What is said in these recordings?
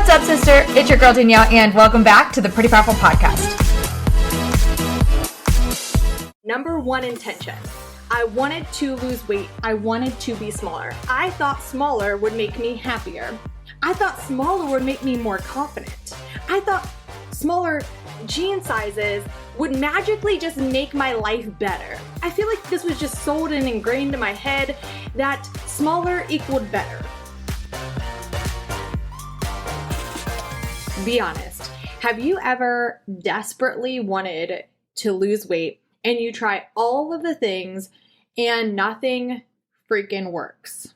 What's up, sister? It's your girl Danielle, and welcome back to the Pretty Powerful Podcast. Number one intention. I wanted to lose weight. I wanted to be smaller. I thought smaller would make me happier. I thought smaller would make me more confident. I thought smaller jean sizes would magically just make my life better. I feel like this was just sold and ingrained in my head that smaller equaled better. Be honest. Have you ever desperately wanted to lose weight and you try all of the things and nothing freaking works?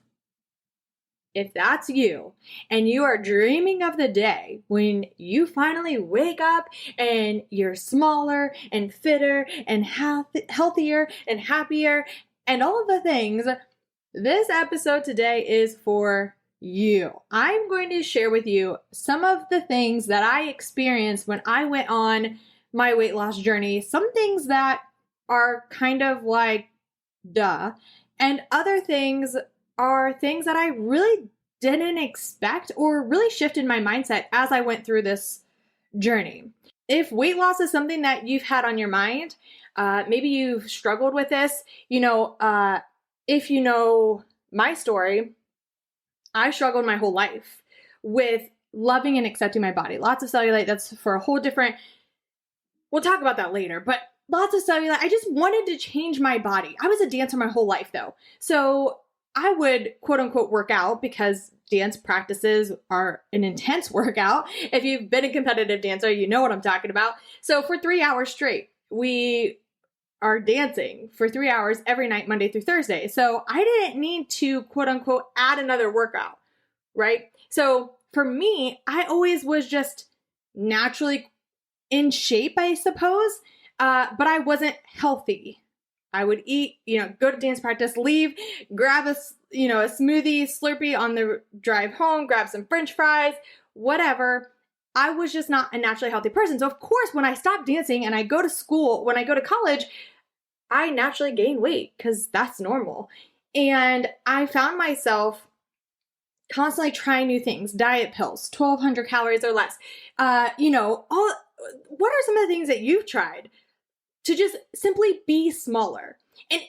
If that's you and you are dreaming of the day when you finally wake up and you're smaller and fitter and healthier and happier and all of the things, this episode today is for you. I'm going to share with you some of the things that I experienced when I went on my weight loss journey. Some things that are kind of like, duh. And other things are things that I really didn't expect or really shifted my mindset as I went through this journey. If weight loss is something that you've had on your mind, maybe you've struggled with this, if you know my story, I struggled my whole life with loving and accepting my body. Lots of cellulite. That's for a whole different, we'll talk about that later, but lots of cellulite. I just wanted to change my body. I was a dancer my whole life though. So I would quote unquote work out because dance practices are an intense workout. If you've been a competitive dancer, you know what I'm talking about. So for 3 hours straight, we are dancing for 3 hours every night, Monday through Thursday. So I didn't need to quote unquote add another workout, right? So for me, I always was just naturally in shape, I suppose, but I wasn't healthy. I would eat, go to dance practice, leave, grab a smoothie, Slurpee on the drive home, grab some French fries, whatever. I was just not a naturally healthy person. So of course, when I stopped dancing and I go to school, when I go to college, I naturally gain weight because that's normal. And I found myself constantly trying new things, diet pills, 1,200 calories or less. What are some of the things that you've tried to just simply be smaller? And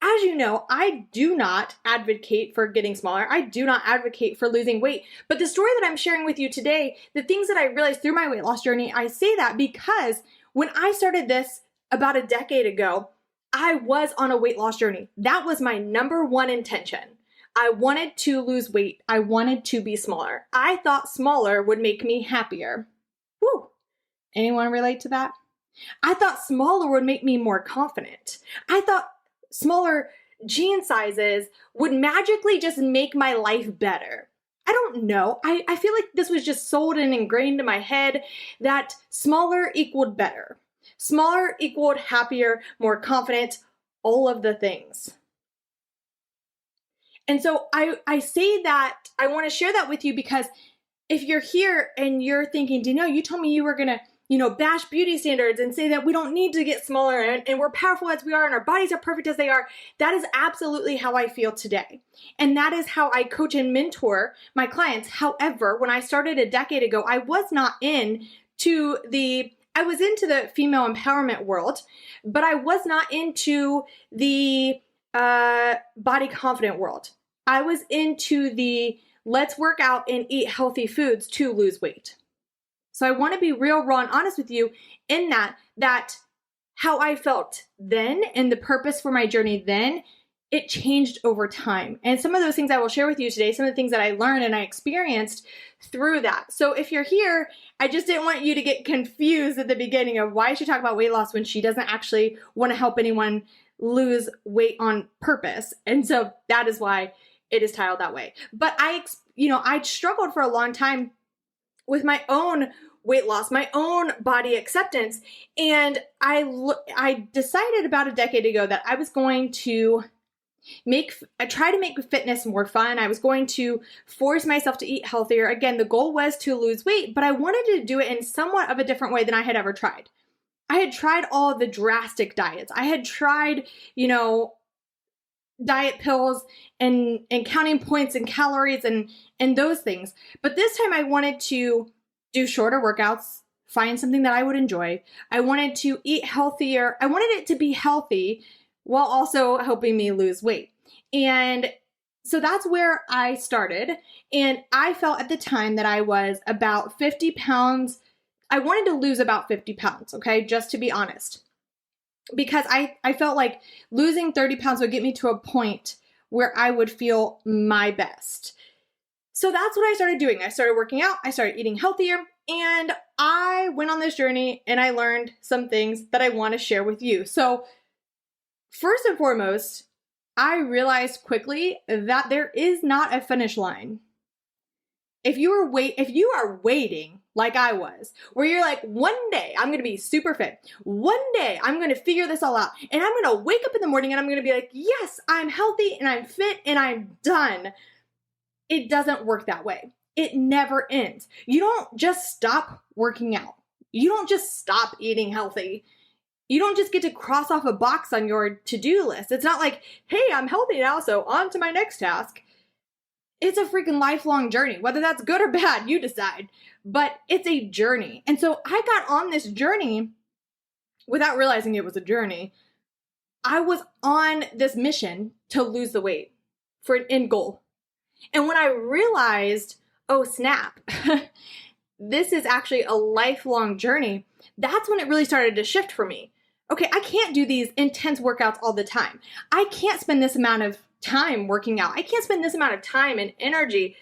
as you know, I do not advocate for getting smaller. I do not advocate for losing weight. But the story that I'm sharing with you today, the things that I realized through my weight loss journey, I say that because when I started this about a decade ago, I was on a weight loss journey. That was my number one intention. I wanted to lose weight. I wanted to be smaller. I thought smaller would make me happier. Woo! Anyone relate to that? I thought smaller would make me more confident. I thought smaller jean sizes would magically just make my life better. I don't know. I feel like this was just sold and ingrained in my head that smaller equaled better. Smaller equaled happier, more confident, all of the things. And so I say that, I want to share that with you because if you're here and you're thinking, Danielle, you told me you were going to bash beauty standards and say that we don't need to get smaller and we're powerful as we are and our bodies are perfect as they are. That is absolutely how I feel today. And that is how I coach and mentor my clients. However, when I started a decade ago, I was into the female empowerment world, but I was not into the body confident world. I was into the let's work out and eat healthy foods to lose weight. So I want to be real, raw, and honest with you in that how I felt then and the purpose for my journey then, it changed over time. And some of those things I will share with you today, some of the things that I learned and I experienced through that. So if you're here, I just didn't want you to get confused at the beginning of why she talk about weight loss when she doesn't actually want to help anyone lose weight on purpose. And so that is why it is titled that way. But I struggled for a long time with my own weight loss, my own body acceptance. And I decided about a decade ago that I was going to try to make fitness more fun. I was going to force myself to eat healthier. Again, the goal was to lose weight, but I wanted to do it in somewhat of a different way than I had ever tried. I had tried all the drastic diets. I had tried, diet pills and counting points and calories and those things. But this time I wanted to do shorter workouts, find something that I would enjoy. I wanted to eat healthier. I wanted it to be healthy while also helping me lose weight. And so that's where I started. And I felt at the time that I was about 50 pounds. I wanted to lose about 50 pounds, okay, just to be honest. Because I felt like losing 30 pounds would get me to a point where I would feel my best. So that's what I started doing. I started working out, I started eating healthier, and I went on this journey and I learned some things that I want to share with you. So first and foremost, I realized quickly that there is not a finish line. If you are waiting like I was, where you're like, one day I'm going to be super fit. One day I'm going to figure this all out. And I'm going to wake up in the morning and I'm going to be like, yes, I'm healthy and I'm fit and I'm done. It doesn't work that way. It never ends. You don't just stop working out. You don't just stop eating healthy. You don't just get to cross off a box on your to-do list. It's not like, hey, I'm healthy now, so on to my next task. It's a freaking lifelong journey. Whether that's good or bad, you decide. But it's a journey. And so I got on this journey without realizing it was a journey. I was on this mission to lose the weight for an end goal. And when I realized, oh snap, this is actually a lifelong journey, that's when it really started to shift for me. Okay, I can't do these intense workouts all the time. I can't spend this amount of time working out. I can't spend this amount of time and energy,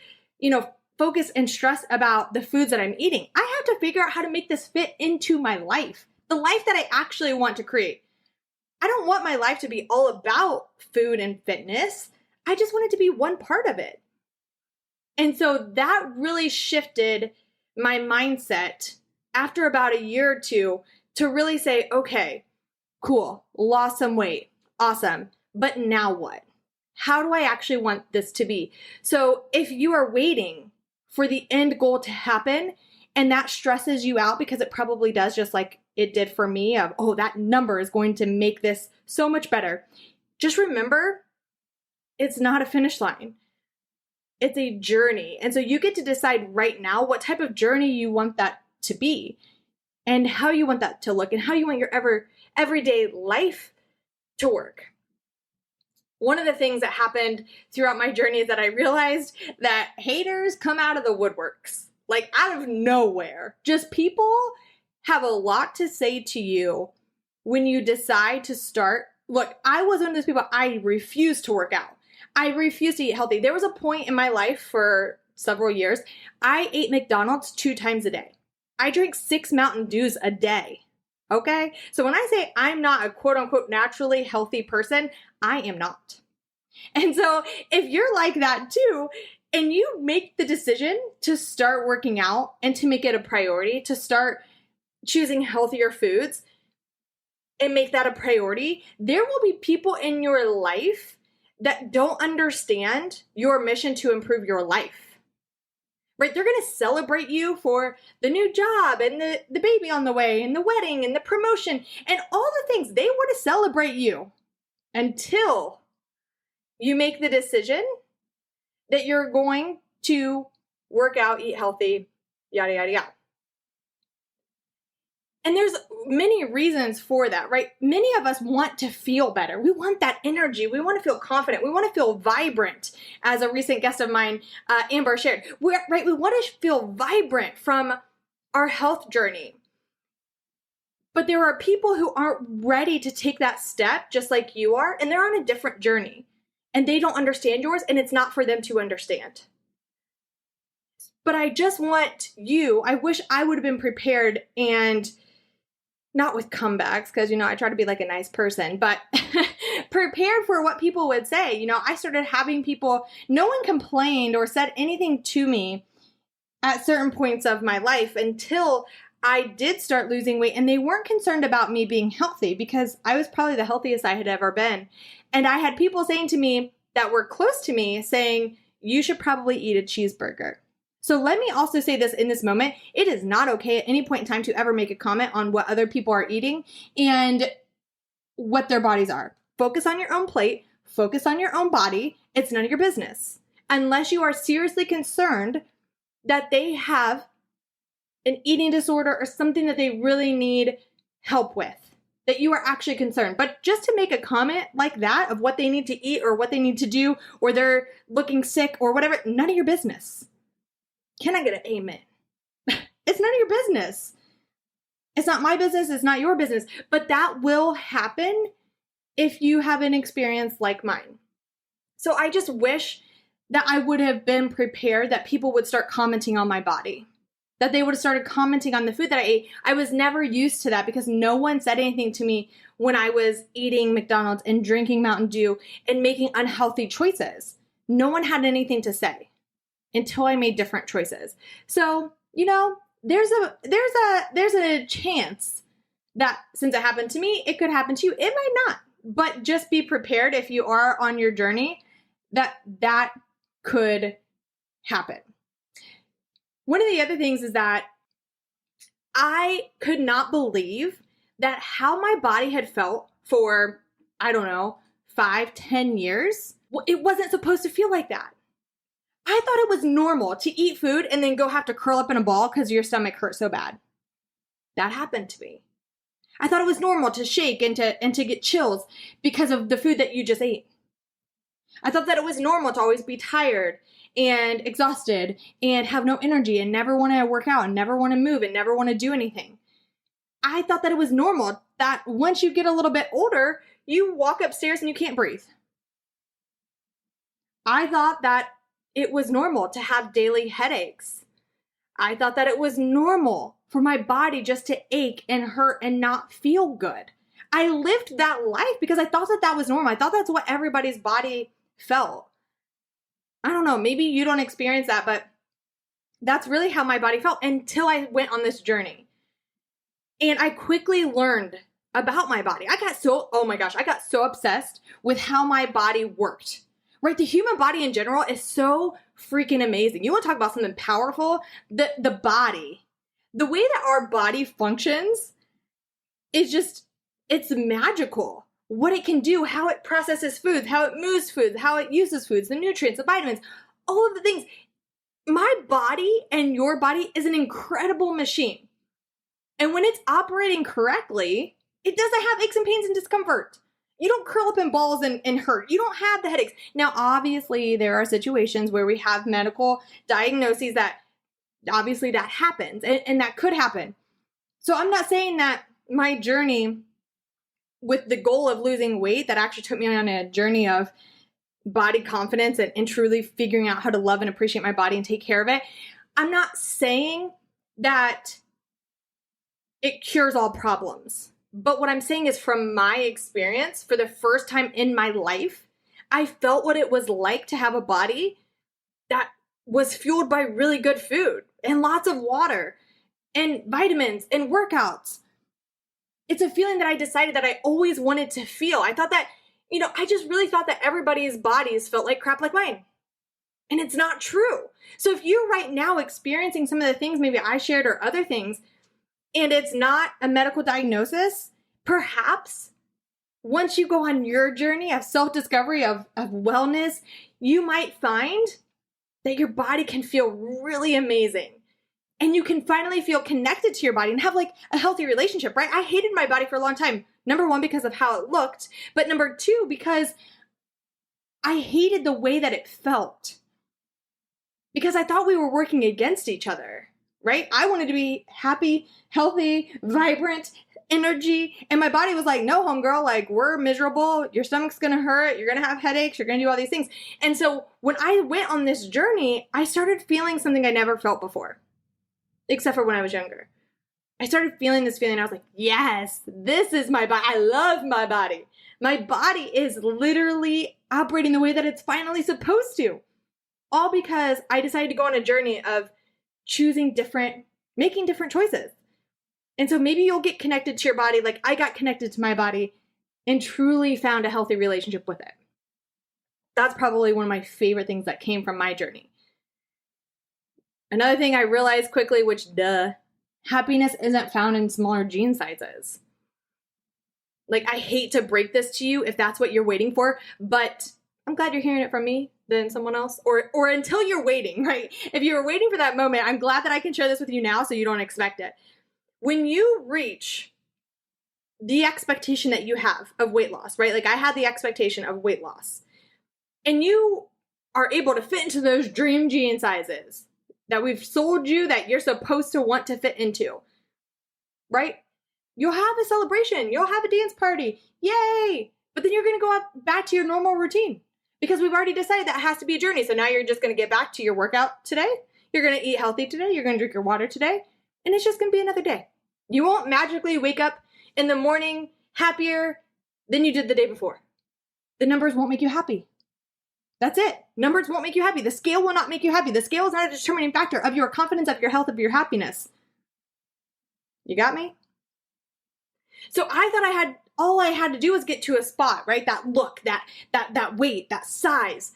focus and stress about the foods that I'm eating. I have to figure out how to make this fit into my life, the life that I actually want to create. I don't want my life to be all about food and fitness. I just want it to be one part of it. And so that really shifted my mindset after about a year or two to really say, okay, cool, lost some weight, awesome, but now what? How do I actually want this to be? So if you are waiting for the end goal to happen and that stresses you out, because it probably does, just like it did for me, of, oh, that number is going to make this so much better. Just remember, it's not a finish line. It's a journey. And so you get to decide right now what type of journey you want that to be and how you want that to look and how you want your everyday life to work. One of the things that happened throughout my journey is that I realized that haters come out of the woodworks, like out of nowhere. Just people have a lot to say to you when you decide to start. Look, I was one of those people, I refused to work out. I refused to eat healthy. There was a point in my life for several years, I ate McDonald's 2 times a day. I drank 6 Mountain Dews a day. Okay? So when I say I'm not a quote unquote naturally healthy person, I am not. And so if you're like that too, and you make the decision to start working out and to make it a priority, to start choosing healthier foods and make that a priority, there will be people in your life that don't understand your mission to improve your life. Right? They're going to celebrate you for the new job and the baby on the way and the wedding and the promotion and all the things. They want to celebrate you until you make the decision that you're going to work out, eat healthy, yada, yada, yada. And there's many reasons for that, right? Many of us want to feel better. We want that energy. We want to feel confident. We want to feel vibrant, as a recent guest of mine, Amber, shared. We want to feel vibrant from our health journey. But there are people who aren't ready to take that step just like you are, and they're on a different journey. And they don't understand yours, and it's not for them to understand. But I just want you, I wish I would have been prepared, and not with comebacks, because, I try to be like a nice person, but prepared for what people would say. I started having people, no one complained or said anything to me at certain points of my life until I did start losing weight, and they weren't concerned about me being healthy because I was probably the healthiest I had ever been. And I had people saying to me that were close to me saying, you should probably eat a cheeseburger. So let me also say this in this moment. It is not okay at any point in time to ever make a comment on what other people are eating and what their bodies are. Focus on your own plate. focus on your own body. It's none of your business. Unless you are seriously concerned that they have an eating disorder or something that they really need help with, that you are actually concerned. But just to make a comment like that of what they need to eat or what they need to do, or they're looking sick or whatever, none of your business. Can I get an amen? It's none of your business. It's not my business. It's not your business. But that will happen if you have an experience like mine. So I just wish that I would have been prepared, that people would start commenting on my body, that they would have started commenting on the food that I ate. I was never used to that because no one said anything to me when I was eating McDonald's and drinking Mountain Dew and making unhealthy choices. No one had anything to say until I made different choices. So, there's a chance that since it happened to me, it could happen to you. It might not, but just be prepared if you are on your journey that could happen. One of the other things is that I could not believe that how my body had felt for, 5-10 years, it wasn't supposed to feel like that. I thought it was normal to eat food and then go have to curl up in a ball because your stomach hurt so bad. That happened to me. I thought it was normal to shake and to get chills because of the food that you just ate. I thought that it was normal to always be tired and exhausted and have no energy and never want to work out and never want to move and never want to do anything. I thought that it was normal that once you get a little bit older, you walk upstairs and you can't breathe. I thought that it was normal to have daily headaches. I thought that it was normal for my body just to ache and hurt and not feel good. I lived that life because I thought that was normal. I thought that's what everybody's body felt. I don't know, maybe you don't experience that, but that's really how my body felt until I went on this journey. And I quickly learned about my body. I got so obsessed with how my body worked. Right? The human body in general is so freaking amazing. You want to talk about something powerful? The body. The way that our body functions is it's magical. What it can do, how it processes foods, how it moves foods, how it uses foods, the nutrients, the vitamins, all of the things. My body and your body is an incredible machine. And when it's operating correctly, it doesn't have aches and pains and discomfort. You don't curl up in balls and hurt. You don't have the headaches. Now, obviously, there are situations where we have medical diagnoses that obviously that happens and that could happen. So I'm not saying that my journey with the goal of losing weight that actually took me on a journey of body confidence and truly figuring out how to love and appreciate my body and take care of it. I'm not saying that it cures all problems. But what I'm saying is from my experience, for the first time in my life, I felt what it was like to have a body that was fueled by really good food and lots of water and vitamins and workouts. It's a feeling that I decided that I always wanted to feel. I thought that, I just really thought that everybody's bodies felt like crap like mine. And it's not true. So if you're right now experiencing some of the things maybe I shared or other things, and it's not a medical diagnosis, perhaps once you go on your journey of self-discovery, of wellness, you might find that your body can feel really amazing. And you can finally feel connected to your body and have like a healthy relationship, right? I hated my body for a long time. Number one, because of how it looked. But number two, because I hated the way that it felt. Because I thought we were working against each other. Right? I wanted to be happy, healthy, vibrant, energy. And my body was like, no, homegirl, like we're miserable. Your stomach's going to hurt. You're going to have headaches. You're going to do all these things. And so when I went on this journey, I started feeling something I never felt before, except for when I was younger. I started feeling this feeling. I was like, yes, this is my body. I love my body. My body is literally operating the way that it's finally supposed to. All because I decided to go on a journey of making different choices. And so maybe you'll get connected to your body like I got connected to my body and truly found a healthy relationship with it. That's probably one of my favorite things that came from my journey. Another thing I realized quickly, happiness isn't found in smaller jean sizes. Like, I hate to break this to you if that's what you're waiting for, but I'm glad you're hearing it from me than someone else, or until you're waiting, right? If you were waiting for that moment, I'm glad that I can share this with you now so you don't expect it. When you reach the expectation that you have of weight loss, right? Like, I had the expectation of weight loss, and you are able to fit into those dream jean sizes that we've sold you that you're supposed to want to fit into, right? You'll have a celebration. You'll have a dance party. Yay! But then you're going to go back to your normal routine because we've already decided that has to be a journey. So now you're just going to get back to your workout today. You're going to eat healthy today. You're going to drink your water today. And it's just going to be another day. You won't magically wake up in the morning happier than you did the day before. The numbers won't make you happy. That's it. Numbers won't make you happy. The scale will not make you happy. The scale is not a determining factor of your confidence, of your health, of your happiness. You got me? So I thought all I had to do was get to a spot, right? That look, that weight, that size.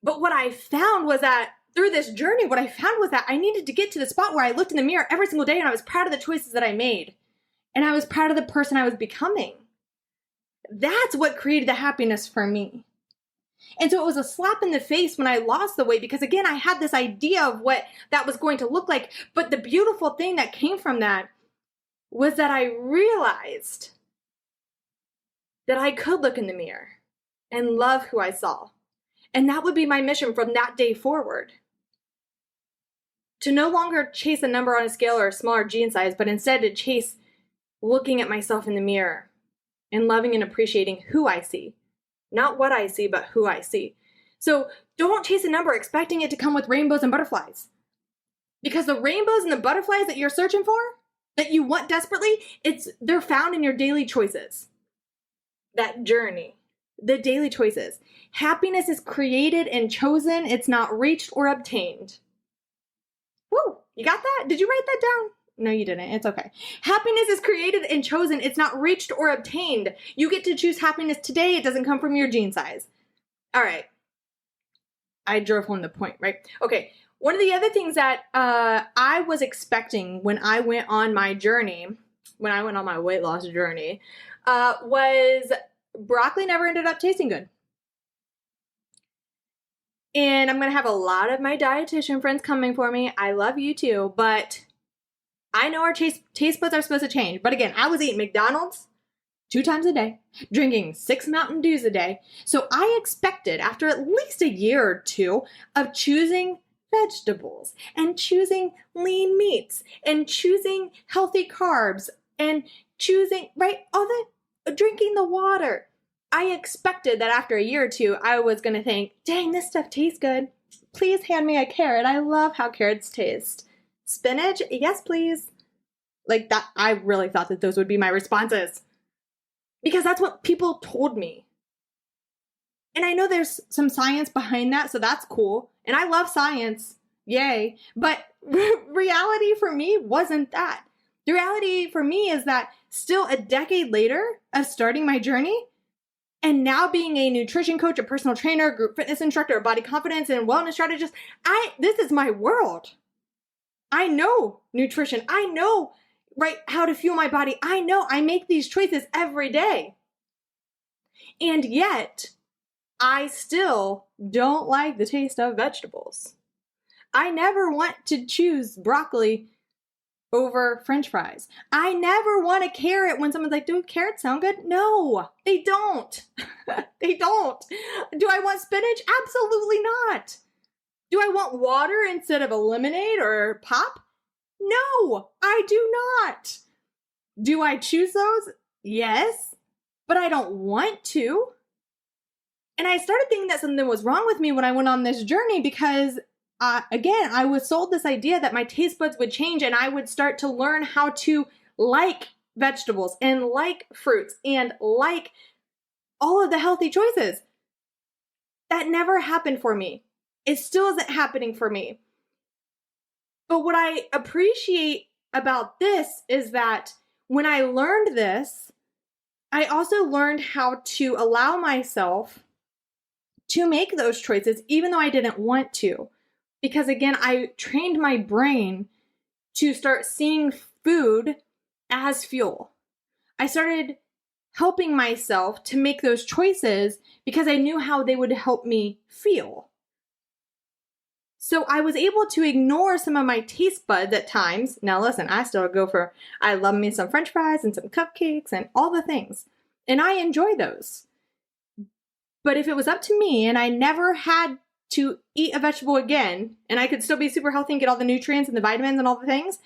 But what I found was that through this journey, what I found was that I needed to get to the spot where I looked in the mirror every single day and I was proud of the choices that I made. And I was proud of the person I was becoming. That's what created the happiness for me. And so it was a slap in the face when I lost the weight because, again, I had this idea of what that was going to look like. But the beautiful thing that came from that was that I realized that I could look in the mirror and love who I saw. And that would be my mission from that day forward. To no longer chase a number on a scale or a smaller jean size, but instead to chase looking at myself in the mirror and loving and appreciating who I see. Not what I see, but who I see. So don't chase a number expecting it to come with rainbows and butterflies. Because the rainbows and the butterflies that you're searching for, that you want desperately, they're found in your daily choices. That journey, the daily choices. Happiness is created and chosen. It's not reached or obtained. Woo, you got that? Did you write that down? No, you didn't. It's okay. Happiness is created and chosen. It's not reached or obtained. You get to choose happiness today. It doesn't come from your jean size. All right. I drove home the point, right? Okay. One of the other things that I was expecting when I went on my journey, when I went on my weight loss journey, was broccoli never ended up tasting good. And I'm going to have a lot of my dietitian friends coming for me. I love you too, but I know our taste buds are supposed to change. But again, I was eating McDonald's 2 times a day, drinking 6 Mountain Dews a day. So I expected after at least a year or 2 of choosing vegetables and choosing lean meats and choosing healthy carbs and choosing, right, all the drinking the water. I expected that after a year or 2, I was going to think, dang, this stuff tastes good. Please hand me a carrot. I love how carrots taste. Spinach? Yes, please. Like that, I really thought that those would be my responses. Because that's what people told me. And I know there's some science behind that, so that's cool. And I love science. Yay. But reality for me wasn't that. The reality for me is that still a decade later of starting my journey and now being a nutrition coach, a personal trainer, group fitness instructor, a body confidence and wellness strategist, this is my world. I know nutrition. I know, right, how to fuel my body. I know I make these choices every day. And yet, I still don't like the taste of vegetables. I never want to choose broccoli over French fries. I never want a carrot when someone's like, do carrots sound good? No, they don't. They don't. Do I want spinach? Absolutely not. Do I want water instead of a lemonade or pop? No, I do not. Do I choose those? Yes, but I don't want to. And I started thinking that something was wrong with me when I went on this journey because, again, I was sold this idea that my taste buds would change and I would start to learn how to like vegetables and like fruits and like all of the healthy choices. That never happened for me. It still isn't happening for me. But what I appreciate about this is that when I learned this, I also learned how to allow myself to make those choices, even though I didn't want to. Because again, I trained my brain to start seeing food as fuel. I started helping myself to make those choices because I knew how they would help me feel. So I was able to ignore some of my taste buds at times. Now listen, I love me some French fries and some cupcakes and all the things. And I enjoy those. But if it was up to me and I never had to eat a vegetable again, and I could still be super healthy and get all the nutrients and the vitamins and all the things,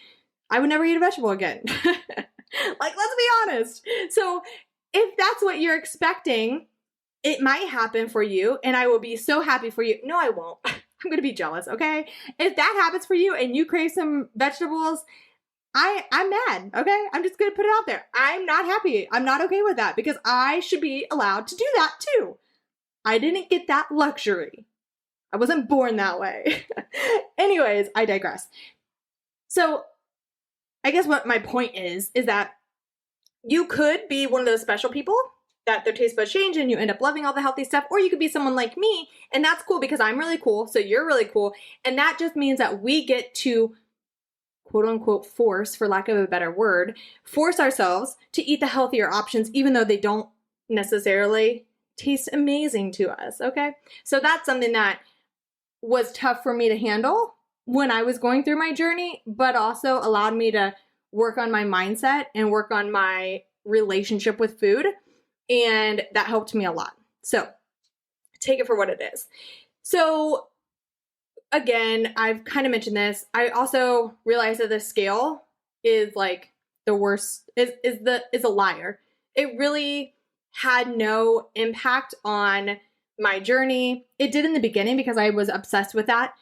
I would never eat a vegetable again. Like, let's be honest. So if that's what you're expecting, it might happen for you, and I will be so happy for you. No, I won't. I'm going to be jealous, okay? If that happens for you and you crave some vegetables, I'm mad, okay? I'm just going to put it out there. I'm not happy. I'm not okay with that because I should be allowed to do that too. I didn't get that luxury. I wasn't born that way. Anyways, I digress. So I guess what my point is that you could be one of those special people that their taste buds change and you end up loving all the healthy stuff, or you could be someone like me, and that's cool because I'm really cool, so you're really cool, and that just means that we get to quote unquote force, for lack of a better word, force ourselves to eat the healthier options even though they don't necessarily taste amazing to us, okay? So that's something that was tough for me to handle when I was going through my journey, but also allowed me to work on my mindset and work on my relationship with food. And that helped me a lot. So take it for what it is. So again, I've kind of mentioned this. I also realized that the scale is like the worst, is a liar. It really had no impact on my journey. It did in the beginning because I was obsessed with that,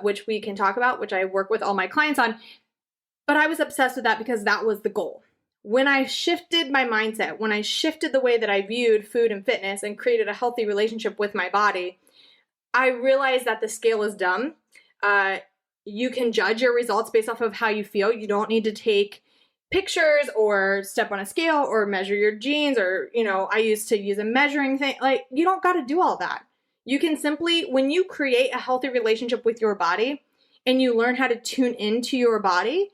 which we can talk about, which I work with all my clients on. But I was obsessed with that because that was the goal. When I shifted my mindset, when I shifted the way that I viewed food and fitness and created a healthy relationship with my body, I realized that the scale is dumb. You can judge your results based off of how you feel. You don't need to take pictures or step on a scale or measure your jeans or, I used to use a measuring thing. Like, you don't got to do all that. You can simply, when you create a healthy relationship with your body and you learn how to tune into your body,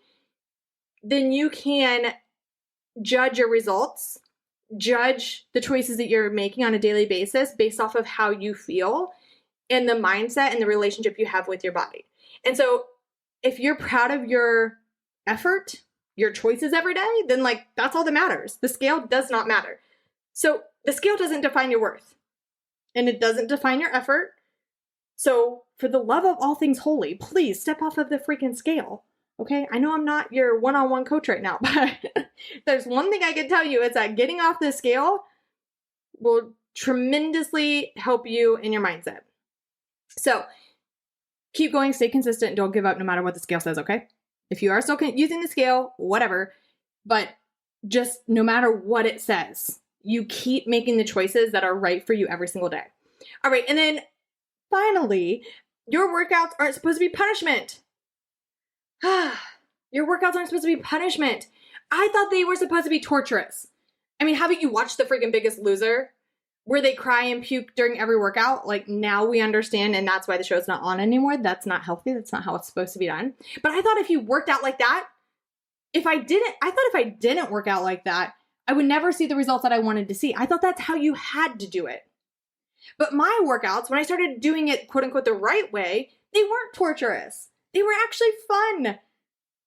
then you can judge your results, judge the choices that you're making on a daily basis based off of how you feel and the mindset and the relationship you have with your body. And so if you're proud of your effort, your choices every day, then that's all that matters. The scale does not matter. So the scale doesn't define your worth and it doesn't define your effort. So for the love of all things holy, please step off of the freaking scale. Okay, I know I'm not your one-on-one coach right now, but there's one thing I can tell you, it's that getting off the scale will tremendously help you in your mindset. So keep going, stay consistent, don't give up no matter what the scale says, okay? If you are still using the scale, whatever, but just no matter what it says, you keep making the choices that are right for you every single day. All right, and then finally, your workouts aren't supposed to be punishment. Your workouts aren't supposed to be punishment. I thought they were supposed to be torturous. I mean, haven't you watched The Freaking Biggest Loser? Where they cry and puke during every workout? Now we understand, and that's why the show's not on anymore. That's not healthy. That's not how it's supposed to be done. But I thought if you worked out like that, if I didn't work out like that, I would never see the results that I wanted to see. I thought that's how you had to do it. But my workouts, when I started doing it, quote unquote, the right way, they weren't torturous. They were actually fun.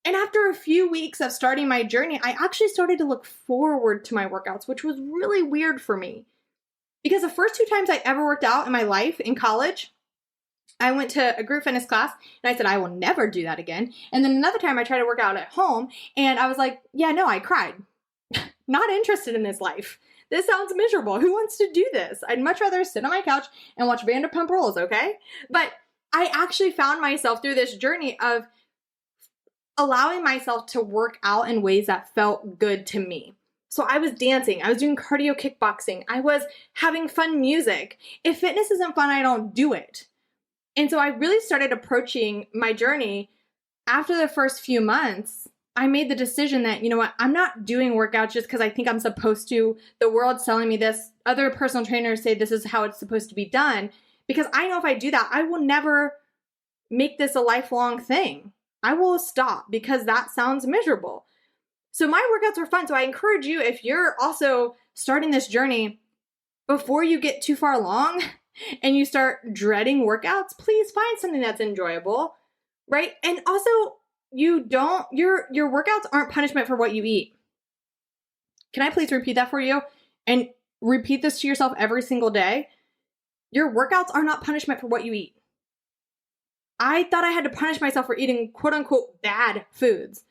And after a few weeks of starting my journey, I actually started to look forward to my workouts, which was really weird for me. Because the first 2 times I ever worked out in my life in college, I went to a group fitness class and I said, I will never do that again. And then another time I tried to work out at home and I was like, yeah, no, I cried. Not interested in this life. This sounds miserable. Who wants to do this? I'd much rather sit on my couch and watch Vanderpump Rules, okay? But I actually found myself through this journey of allowing myself to work out in ways that felt good to me. So I was dancing, I was doing cardio kickboxing, I was having fun music. If fitness isn't fun, I don't do it. And so I really started approaching my journey after the first few months. I made the decision that, you know what, I'm not doing workouts just because I think I'm supposed to. The world's telling me this. Other personal trainers say this is how it's supposed to be done. Because I know if I do that, I will never make this a lifelong thing. I will stop because that sounds miserable. So my workouts were fun. So I encourage you, if you're also starting this journey, before you get too far along and you start dreading workouts, please find something that's enjoyable, right? And also, your workouts aren't punishment for what you eat. Can I please repeat that for you? And repeat this to yourself every single day. Your workouts are not punishment for what you eat. I thought I had to punish myself for eating quote unquote bad foods,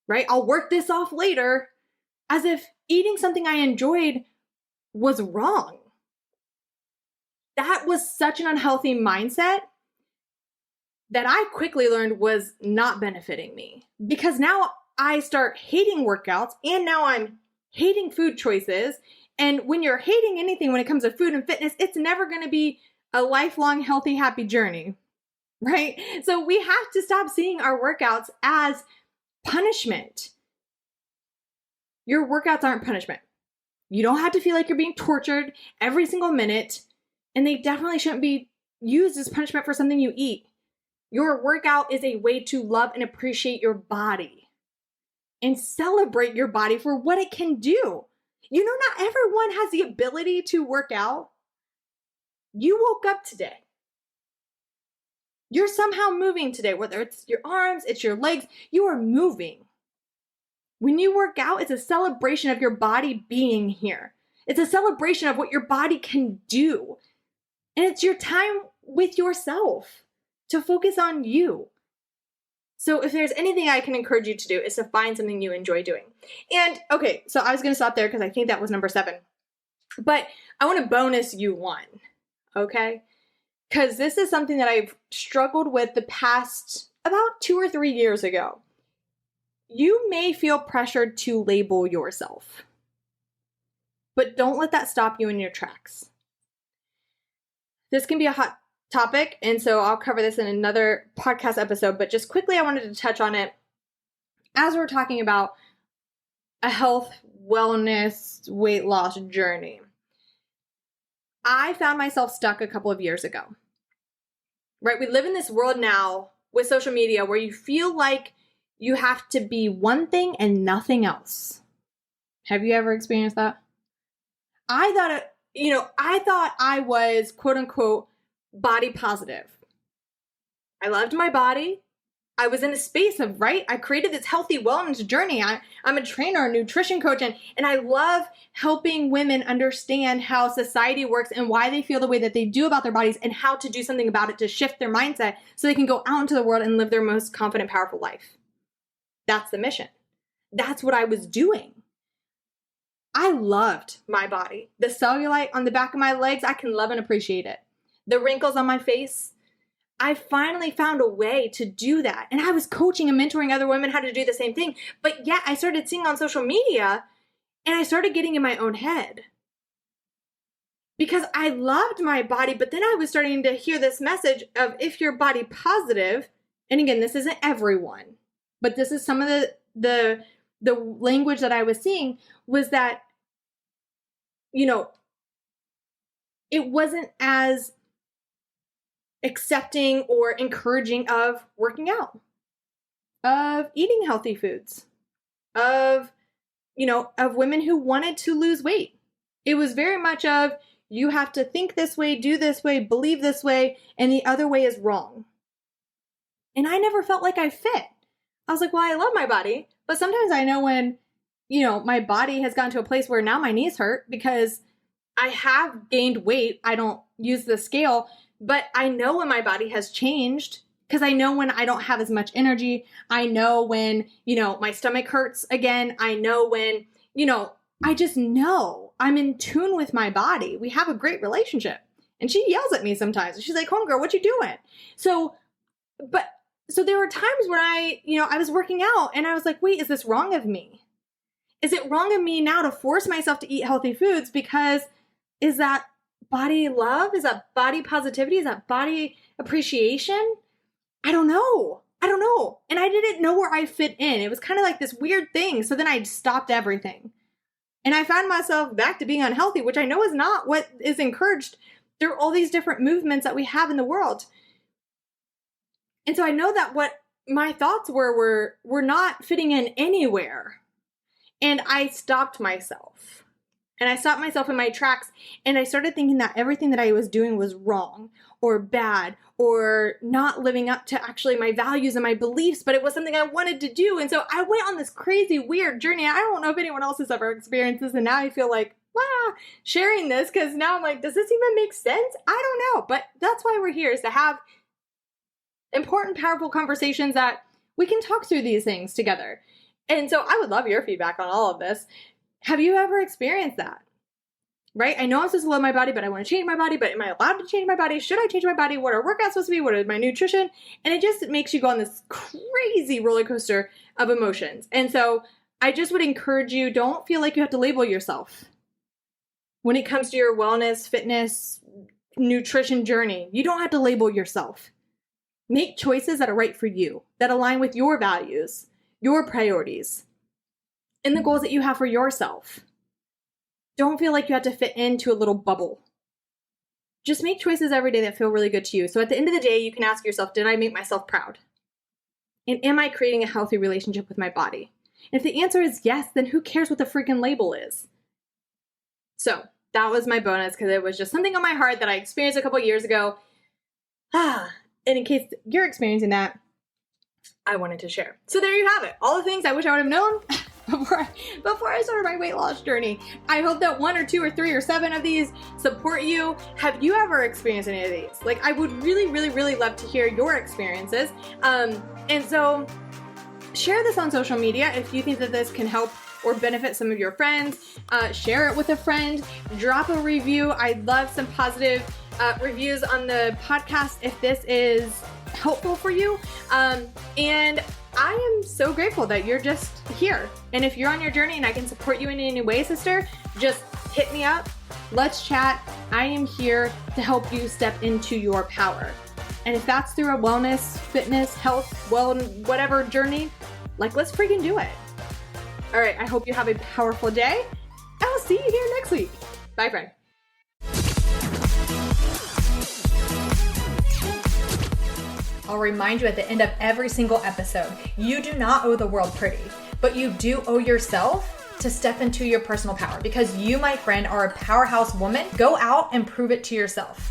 right? I'll work this off later, as if eating something I enjoyed was wrong. That was such an unhealthy mindset that I quickly learned was not benefiting me, because now I start hating workouts and now I'm hating food choices. And when you're hating anything when it comes to food and fitness, it's never going to be a lifelong, healthy, happy journey, right? So we have to stop seeing our workouts as punishment. Your workouts aren't punishment. You don't have to feel like you're being tortured every single minute, and they definitely shouldn't be used as punishment for something you eat. Your workout is a way to love and appreciate your body and celebrate your body for what it can do. You know, not everyone has the ability to work out. You woke up today. You're somehow moving today, whether it's your arms, it's your legs, you are moving. When you work out, it's a celebration of your body being here. It's a celebration of what your body can do. And it's your time with yourself to focus on you. So if there's anything I can encourage you to do, is to find something you enjoy doing. And okay, so I was going to stop there because I think that was number 7. But I want to bonus you one, okay? Because this is something that I've struggled with the past about 2 or 3 years ago. You may feel pressured to label yourself, but don't let that stop you in your tracks. This can be a hot topic, and so I'll cover this in another podcast episode, but just quickly I wanted to touch on it as we're talking about a health, wellness, weight loss journey. I found myself stuck a couple of years ago, right? We live in this world now with social media where you feel like you have to be one thing and nothing else. Have you ever experienced that? I thought I was quote unquote body positive. I loved my body. I was in a space of, right? I created this healthy wellness journey. I'm a trainer, a nutrition coach, and I love helping women understand how society works and why they feel the way that they do about their bodies and how to do something about it to shift their mindset so they can go out into the world and live their most confident, powerful life. That's the mission. That's what I was doing. I loved my body. The cellulite on the back of my legs, I can love and appreciate it. The wrinkles on my face, I finally found a way to do that. And I was coaching and mentoring other women how to do the same thing. But yet I started seeing on social media and I started getting in my own head. Because I loved my body, but then I was starting to hear this message of if you're body positive, and again, this isn't everyone, but this is some of the language that I was seeing was that, it wasn't as accepting or encouraging of working out, of eating healthy foods, of women who wanted to lose weight. It was very much of, you have to think this way, do this way, believe this way, and the other way is wrong. And I never felt like I fit. I was like, well, I love my body, but sometimes I know when, my body has gotten to a place where now my knees hurt because I have gained weight. I don't use the scale, but I know when my body has changed because I know when I don't have as much energy. I know when, my stomach hurts again. I know when, I just know I'm in tune with my body. We have a great relationship. And she yells at me sometimes. She's like, homegirl, what you doing? So there were times when I was working out and I was like, wait, is this wrong of me? Is it wrong of me now to force myself to eat healthy foods? Because is that body love? Is that body positivity? Is that body appreciation? I don't know. And I didn't know where I fit in. It was kind of like this weird thing. So then I stopped everything. And I found myself back to being unhealthy, which I know is not what is encouraged through all these different movements that we have in the world. And so I know that what my thoughts were not fitting in anywhere. And I stopped myself. And I stopped myself in my tracks and I started thinking that everything that I was doing was wrong or bad or not living up to actually my values and my beliefs, but it was something I wanted to do. And so I went on this crazy, weird journey. I don't know if anyone else has ever experienced this. And now I feel like, sharing this because now I'm like, does this even make sense? I don't know. But that's why we're here, is to have important, powerful conversations that we can talk through these things together. And so I would love your feedback on all of this. Have you ever experienced that? Right? I know I'm supposed to love my body, but I want to change my body. But am I allowed to change my body? Should I change my body? What are workouts supposed to be? What is my nutrition? And it just makes you go on this crazy roller coaster of emotions. And so I just would encourage you, don't feel like you have to label yourself. When it comes to your wellness, fitness, nutrition journey, you don't have to label yourself. Make choices that are right for you, that align with your values, your priorities, and the goals that you have for yourself. Don't feel like you have to fit into a little bubble. Just make choices every day that feel really good to you. So at the end of the day, you can ask yourself, did I make myself proud? And am I creating a healthy relationship with my body? And if the answer is yes, then who cares what the freaking label is? So that was my bonus because it was just something on my heart that I experienced a couple years ago. And in case you're experiencing that, I wanted to share. So there you have it. All the things I wish I would have known before I started my weight loss journey. I hope that 1 or 2 or 3 or 7 of these support you. Have you ever experienced any of these? Like, I would really, really, really love to hear your experiences. And so share this on social media if you think that this can help or benefit some of your friends. Share it with a friend. Drop a review. I'd love some positive reviews on the podcast if this is helpful for you. And I am so grateful that you're just here. And if you're on your journey and I can support you in any way, sister, just hit me up. Let's chat. I am here to help you step into your power. And if that's through a wellness, fitness, health, whatever journey, like, let's freaking do it. All right, I hope you have a powerful day. I will see you here next week. Bye, friend. I'll remind you at the end of every single episode, you do not owe the world pretty, but you do owe yourself to step into your personal power because you, my friend, are a powerhouse woman. Go out and prove it to yourself.